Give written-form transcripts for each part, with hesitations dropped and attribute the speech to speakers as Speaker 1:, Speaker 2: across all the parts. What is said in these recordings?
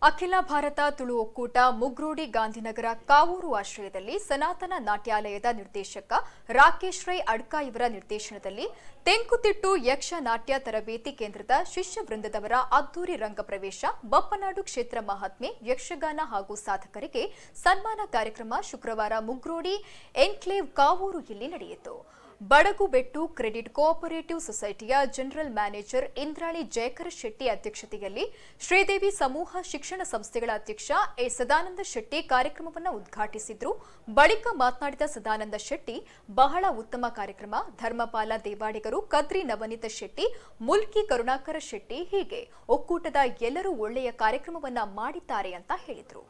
Speaker 1: ಅಖಿಲ ಭಾರತ ತುಳು ಒಕ್ಕೂಟ ಮುಗ್ರೋಡಿ ಗಾಂಧಿನಗರ ಕಾವೂರು ಆಶ್ರಯದಲ್ಲಿ ಸನಾತನ ನಾಟ್ಯಾಲಯದ ನಿರ್ದೇಶಕ ರಾಕೇಶ್ ರೈ ಅಡ್ಕ ಇವರ ನಿರ್ದೇಶನದಲ್ಲಿ ತೆಂಕುತಿಟ್ಟು ಯಕ್ಷ ನಾಟ್ಯ ತರಬೇತಿ ಕೇಂದ್ರದ ಶಿಷ್ಯ ವೃಂದದವರ ಅದ್ದೂರಿ ರಂಗಪ್ರವೇಶ ಬಪ್ಪನಾಡು ಕ್ಷೇತ್ರ ಮಹಾತ್ಮೆ ಯಕ್ಷಗಾನ ಹಾಗೂ ಸಾಧಕರಿಗೆ ಸನ್ಮಾನ ಕಾರ್ಯಕ್ರಮ ಶುಕ್ರವಾರ ಮುಗ್ರೋಡಿ ಎನ್ಕ್ಲೇವ್ ಕಾವೂರು ಇಲ್ಲಿ ನಡೆಯಿತು. ಬಡಗುಬೆಟ್ಟು ಕ್ರೆಡಿಟ್ ಕೋಆಪರೇಟಿವ್ ಸೊಸೈಟಿಯ ಜನರಲ್ ಮ್ಯಾನೇಜರ್ ಇಂದ್ರಾಳಿ ಜಯಕರ ಶೆಟ್ಟಿ ಅಧ್ಯಕ್ಷತೆಯಲ್ಲಿ ಶ್ರೀದೇವಿ ಸಮೂಹ ಶಿಕ್ಷಣ ಸಂಸ್ಥೆಗಳ ಅಧ್ಯಕ್ಷ ಎ ಸದಾನಂದ ಶೆಟ್ಟಿ ಕಾರ್ಯಕ್ರಮವನ್ನು ಉದ್ಘಾಟಿಸಿದ್ರು. ಬಳಿಕ ಮಾತನಾಡಿದ ಸದಾನಂದ ಶೆಟ್ಟಿ, ಬಹಳ ಉತ್ತಮ ಕಾರ್ಯಕ್ರಮ. ಧರ್ಮಪಾಲ ದೇವಾಡಿಗರು, ಕದ್ರಿ ನವನೀತ ಶೆಟ್ಟಿ, ಮುಲ್ಕಿ ಕರುಣಾಕರ ಶೆಟ್ಟಿ ಹೀಗೆ ಒಕ್ಕೂಟದ ಎಲ್ಲರೂ ಒಳ್ಳೆಯ ಕಾರ್ಯಕ್ರಮವನ್ನ ಮಾಡಿದ್ದಾರೆ ಅಂತ ಹೇಳಿದರು.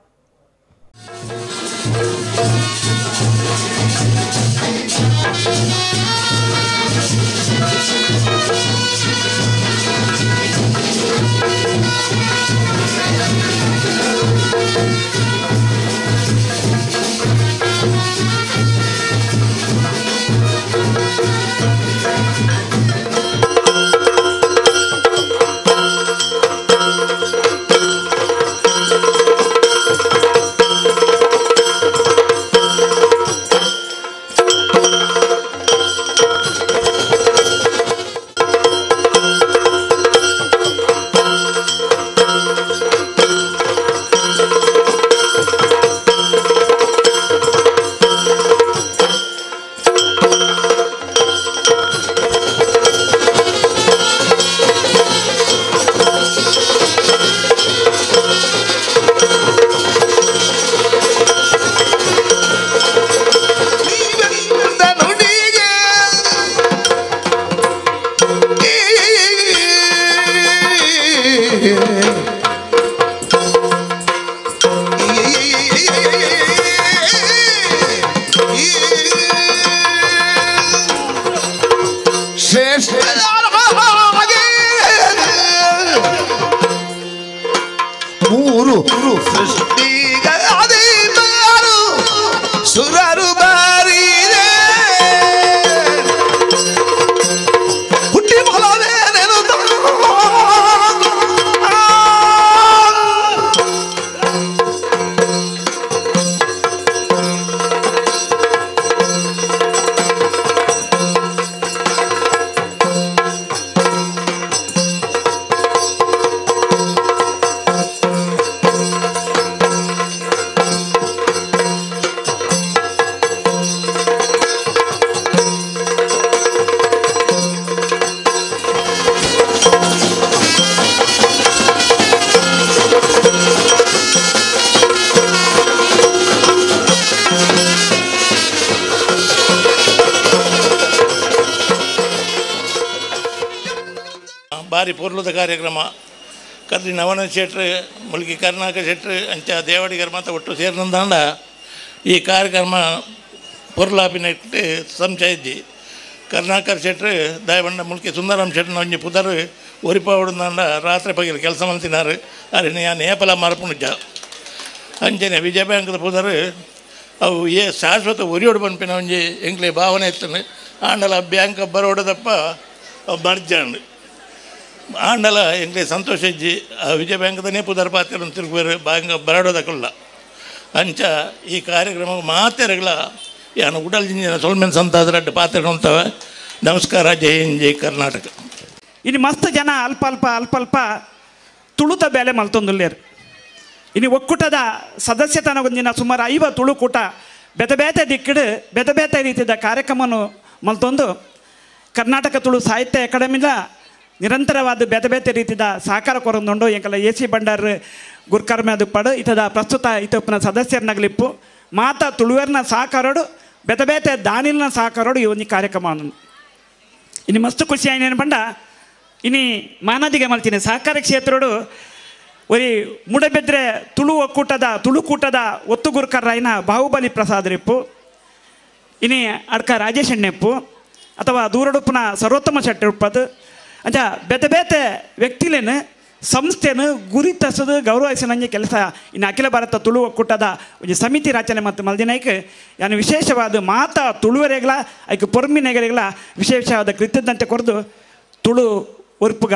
Speaker 2: ಭಾರಿ ಪೂರ್ವದ ಕಾರ್ಯಕ್ರಮ. ಕದ್ರಿ ನವನೀತ ಶೆಟ್ರು, ಮುಲ್ಕಿ ಕರುಣಾಕರ ಶೆಟ್ರು ಅಂಚ ದೇವಾಡಿಗರು ಮತ್ತು ಒಟ್ಟು ಸೇರಿದಂದಾಂಡ ಈ ಕಾರ್ಯಕ್ರಮ ಪೊರ್ಲಾಪಿನಿಟ್ಟು ಸಂಚಯ ಇದ್ದಿ. ಕರುಣಾಕರ ಶೆಟ್ರು ದಯಬಂಡ ಮುಲ್ಕಿ ಸುಂದರಂ ಶೆಟ್ನ ಒಂಜಿ ಪುದರು ಒರಿಪ ಹೊಡೆದಾಂಡ ರಾತ್ರಿ ಪಗಿಲು ಕೆಲಸ ಮಲ್ತಿನಾರು. ಅರೆ ನಾನು ಏಪಲ ಮರಪುಣಿಜ್ಜ ಅಂಚನೆ ವಿಜಯ ಬ್ಯಾಂಕ್ದ ಪುದರು ಅವು ಶಾಶ್ವತ ಒರಿಯೋಡು ಪಂಪಿನ ಒಂಜಿ ಎಂಕ್ಲೆ ಭಾವನೆ ಇತ್ತು. ಆಂಡಲ ಬ್ಯಾಂಕ್ ಬರೋಡದಪ್ಪ ಮರ್ಜಾಂಡು ಆಂಡಲ ಎಂಗ್ಲೆ ಸಂತೋಷ ಇಜ್ಜಿ ವಿಜಯ ಬ್ಯಾಂಕ್ದನೇ ಪುದರ್ ಪಾತ್ರ ತಿರುಗುವರು ಬ್ಯಾಂಕ್ ಬರಾಡೋದಕ್ಕಲ್ಲ ಅಂಚ ಈ ಕಾರ್ಯಕ್ರಮ ಮಾತೆರೆಗಳ ಯಾನು ಉಡಲ್ ಜಿಂಜಿನ ಸೊಲ್ಮೆನ್ ಸಂತಾದ್ರ ಪಾತ್ರ ಅಂತವೆ. ನಮಸ್ಕಾರ. ಜೈ ಹಿಂದ್, ಜೈ ಕರ್ನಾಟಕ.
Speaker 3: ಇನ್ನು ಮಸ್ತ್ ಜನ ಅಲ್ಪ ತುಳುತ ಬೇಲೆ ಮಲ್ತೊಂದುಲ್ಲೇರು. ಇನ್ನು ಒಕ್ಕೂಟದ ಸದಸ್ಯತನ ಒಂದಿನ ಸುಮಾರು 50 ತುಳು ಕೂಟ ಬೇತೆ ದಿಕ್ಕಿಡು ಬೇತೆ ರೀತಿಯ ಕಾರ್ಯಕ್ರಮವನ್ನು ಮಲ್ತೊಂದು ಕರ್ನಾಟಕ ತುಳು ಸಾಹಿತ್ಯ ಅಕಾಡೆಮಿದ ನಿರಂತರವಾದ ಬೇತೆ ರೀತಿಯ ಸಹಕಾರ ಕೊರೊಂದುಂಡು ಎಂಕಲ ಎ ಸಿ ಬಂಡಾರ್ ಗುರ್ಕರ್ಮೆ ಅದು ಪಡು ಇತದ ಪ್ರಸ್ತುತ ಇತಪ್ಪನ ಸದಸ್ಯರನ್ನಾಗಲಿಪ್ಪು ಮಾತ ತುಳುವೇರ್ನ ಸಹಕಾರೋಡು ಬೇತೆ ದಾನಿಲ್ನ ಸಹಕಾರೋಡು ಈ ಒಂದು ಕಾರ್ಯಕ್ರಮ. ಇನ್ನು ಮಸ್ತ್ ಖುಷಿ ಆಯ್ನೇನು ಬಂಡ ಇನ್ನು ಮಾನದಿಗೆ ಮಲ್ತೀನಿ ಸಹಕಾರ ಕ್ಷೇತ್ರೋಡು ಒರಿ ಮೂಡಬೆದ್ರೆ ತುಳುಕೂಟದ ಒತ್ತುಗುರ್ಕರ್ರಾಯಿನ ಬಾಹುಬಲಿ ಪ್ರಸಾದರಿಪ್ಪು ಇನಿ ಅಡ್ಕ ರಾಜೇಶ್ ಎಣ್ಣೆಪ್ಪು ಅಥವಾ ದೂರಡುಪ್ಪನ ಸರ್ವೋತ್ತಮ ಶೆಟ್ಟಿ ಉಪ್ಪದು ಅಂಚ ಬೇತೆ ವ್ಯಕ್ತಿಲೇನು ಸಂಸ್ಥೆನು ಗುರಿ ತಸದು ಗೌರವಿಸಿನಂಗೆ ಕೆಲಸ ಇನ್ನು ಅಖಿಲ ಭಾರತ ತುಳು ಒಕ್ಕೂಟದ ಒಂದು ಸಮಿತಿ ರಚನೆ ಮತ್ತು ಮಲ್ದಿನೈಕ್ ಯಾನು ವಿಶೇಷವಾದ ಮಾತಾ ತುಳುವರೆಗಳ ಐಕ್ ಪೊರ್ಮಿನೆಗರಿಗಳ ವಿಶೇಷವಾದ ಕೃತಜ್ಞತೆ ಕೊರದು ತುಳು ಉರ್ಪುಗ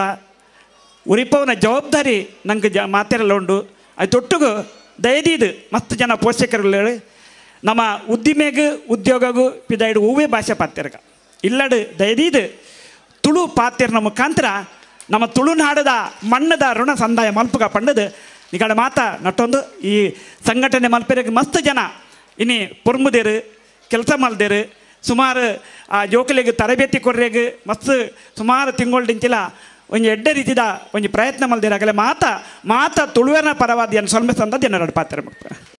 Speaker 3: ಉರಿಪವನ ಜವಾಬ್ದಾರಿ ನಂಗೆ ಮಾತೆರಲ್ಲ ಉಂಡು ಅದು ತೊಟ್ಟುಗು ದಯದೀದು ಮಸ್ತ್ ಜನ ಪೋಷಕರುಗಳು ನಮ್ಮ ಉದ್ದಿಮೆಗೂ ಉದ್ಯೋಗಗೂ ಪಿದಾಯಿಡು ಹೂವೇ ಭಾಷೆ ಪಾತ್ಯರ್ಗ ಇಲ್ಲಡು ದಯದೀದು ತುಳು ಪಾತ್ಯರ್ನ ಮುಖಾಂತರ ನಮ್ಮ ತುಳುನಾಡದ ಮಣ್ಣದ ಋಣ ಸಂದಾಯ ಮಲ್ಪಗ ಪಂಡದು ನಿಗಳ ಮಾತಾ ನಟ್ಟೊಂದು ಈ ಸಂಘಟನೆ ಮಲ್ಪೆರಿಗೆ ಮಸ್ತ್ ಜನ ಇನ್ನು ಪೊರ್ಮುದೇರು ಕೆಲಸ ಮಲ್ದೇರು ಸುಮಾರು ಆ ಜೋಕಲಿಗೆ ತರಬೇತಿ ಕೊರ್ರೆಗೆ ಮಸ್ತ್ ಸುಮಾರು ತಿಂಗಳಿಂಚಿಲ ಒಂದು ಎಡ್ಡೆ ರೀತಿದ ಒಂದು ಪ್ರಯತ್ನ ಮಲ್ದಿರಾಗಲೇ ಮಾತಾ ತುಳುವಿನ ಪರವಾದಿ ಅನ್ನು ಸೊಲ್ಮೆಸ್ ಅಂತ ಜನರು ಪಾತ್ರ